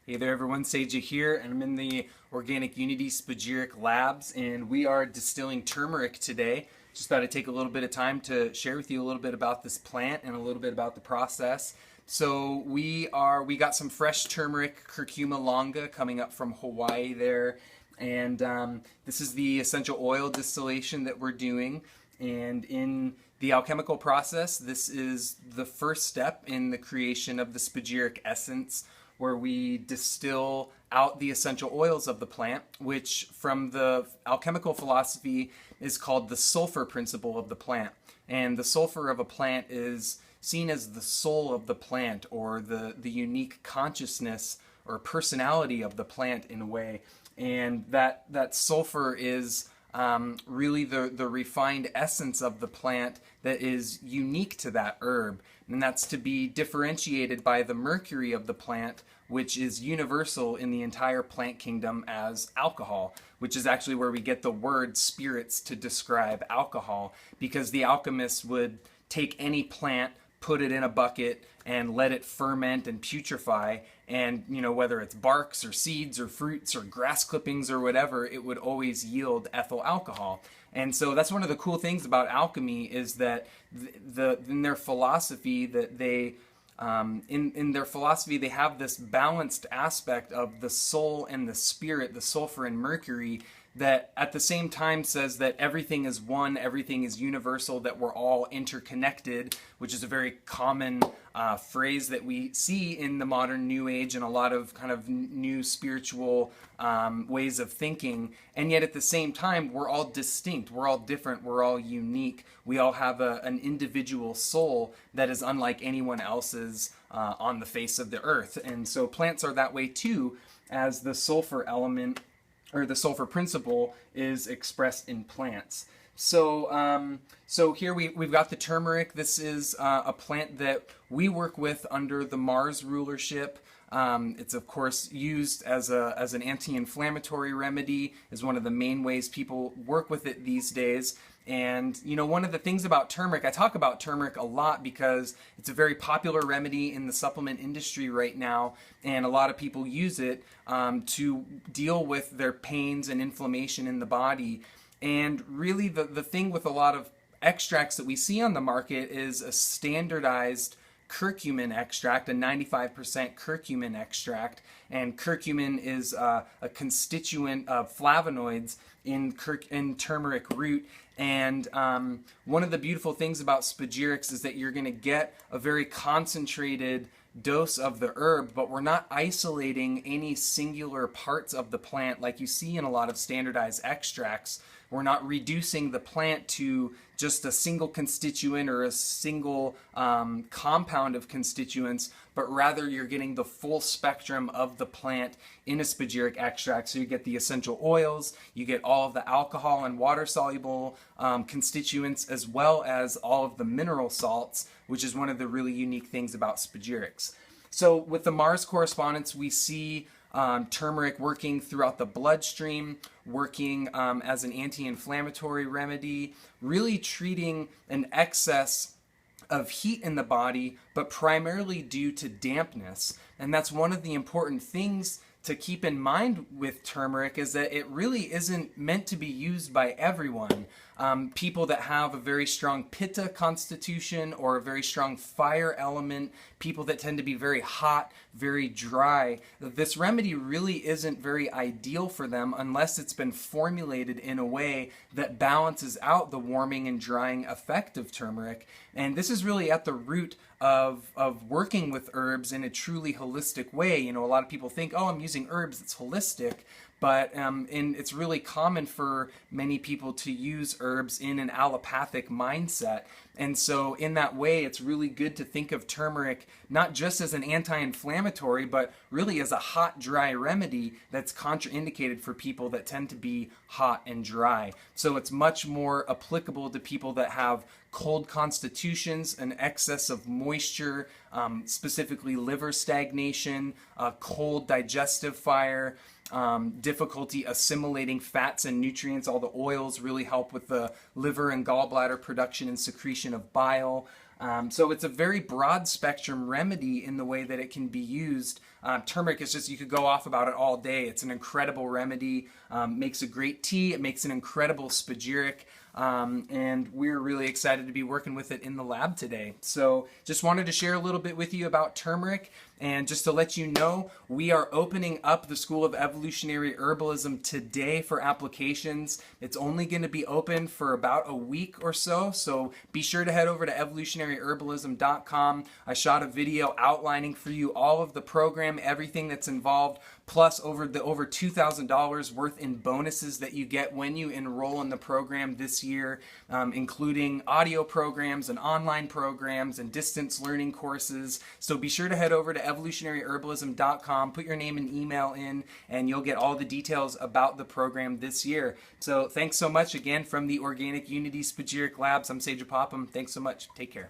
Hey there everyone, Seiji here, and I'm in the Organic Unity Spagyric Labs, and we are distilling turmeric today. Just thought I'd take a little bit of time to share with you a little bit about this plant and a little bit about the process. So we got some fresh turmeric, curcuma longa, coming up from Hawaii there, and this is the essential oil distillation that we're doing. And in the alchemical process, this is the first step in the creation of the spagyric essence, where we distill out the essential oils of the plant, which from the alchemical philosophy is called the sulfur principle of the plant. And the sulfur of a plant is seen as the soul of the plant, or the unique consciousness or personality of the plant in a way. And that sulfur is really the refined essence of the plant that is unique to that herb. And that's to be differentiated by the mercury of the plant, which is universal in the entire plant kingdom as alcohol, which is actually where we get the word spirits to describe alcohol, because the alchemists would take any plant, put it in a bucket, and let it ferment and putrefy, and whether it's barks or seeds or fruits or grass clippings or whatever, it would always yield ethyl alcohol. And so that's one of the cool things about alchemy, is that in their philosophy that they in their philosophy they have this balanced aspect of the soul and the spirit, the sulfur and mercury, that at the same time says that everything is one, everything is universal, that we're all interconnected, which is a very common phrase that we see in the modern New Age and a lot of kind of new spiritual ways of thinking. And yet at the same time, we're all distinct, we're all different, we're all unique. We all have an individual soul that is unlike anyone else's on the face of the earth. And so plants are that way too, as the sulfur element, or the sulfur principle, is expressed in plants. So here we've got the turmeric. This is a plant that we work with under the Mars rulership. It's of course used as an anti-inflammatory remedy, is one of the main ways people work with it these days. And one of the things about turmeric, I talk about turmeric a lot because it's a very popular remedy in the supplement industry right now, and a lot of people use it to deal with their pains and inflammation in the body. And really the thing with a lot of extracts that we see on the market is a standardized curcumin extract, a 95% curcumin extract. And curcumin is a constituent of flavonoids in turmeric root. And one of the beautiful things about spagyrics is that you're going to get a very concentrated dose of the herb, but we're not isolating any singular parts of the plant like you see in a lot of standardized extracts. We're not reducing the plant to just a single constituent or a single compound of constituents, but rather you're getting the full spectrum of the plant in a spagyric extract. So you get the essential oils, you get all of the alcohol and water-soluble constituents, as well as all of the mineral salts, which is one of the really unique things about spagyrics. So with the Mars correspondence, we see turmeric working throughout the bloodstream, working as an anti-inflammatory remedy, really treating an excess of heat in the body, but primarily due to dampness. And that's one of the important things to keep in mind with turmeric, is that it really isn't meant to be used by everyone. People that have a very strong pitta constitution or a very strong fire element, people that tend to be very hot, very dry, this remedy really isn't very ideal for them unless it's been formulated in a way that balances out the warming and drying effect of turmeric. And this is really at the root of working with herbs in a truly holistic way. A lot of people think, oh, I'm using herbs, it's holistic. But it's really common for many people to use herbs in an allopathic mindset. And so in that way, it's really good to think of turmeric not just as an anti-inflammatory, but really as a hot, dry remedy that's contraindicated for people that tend to be hot and dry. So it's much more applicable to people that have cold constitutions, an excess of moisture, specifically liver stagnation, cold digestive fire, difficulty assimilating fats and nutrients. All the oils really help with the liver and gallbladder production and secretion of bile. So it's a very broad spectrum remedy in the way that it can be used Turmeric is just, you could go off about it all day. It's an incredible remedy, makes a great tea, it makes an incredible spagyric. And we're really excited to be working with it in the lab today. So just wanted to share a little bit with you about turmeric, and just to let you know, we are opening up the School of Evolutionary Herbalism today for applications. It's only going to be open for about a week or so, so be sure to head over to evolutionaryherbalism.com. I shot a video outlining for you all of the program, everything that's involved, plus over $2,000 worth in bonuses that you get when you enroll in the program this year, including audio programs and online programs and distance learning courses. So be sure to head over to evolutionaryherbalism.com, put your name and email in, and you'll get all the details about the program this year. So thanks so much again from the Organic Unity Spagyric Labs. I'm Sage Popham. Thanks so much. Take care.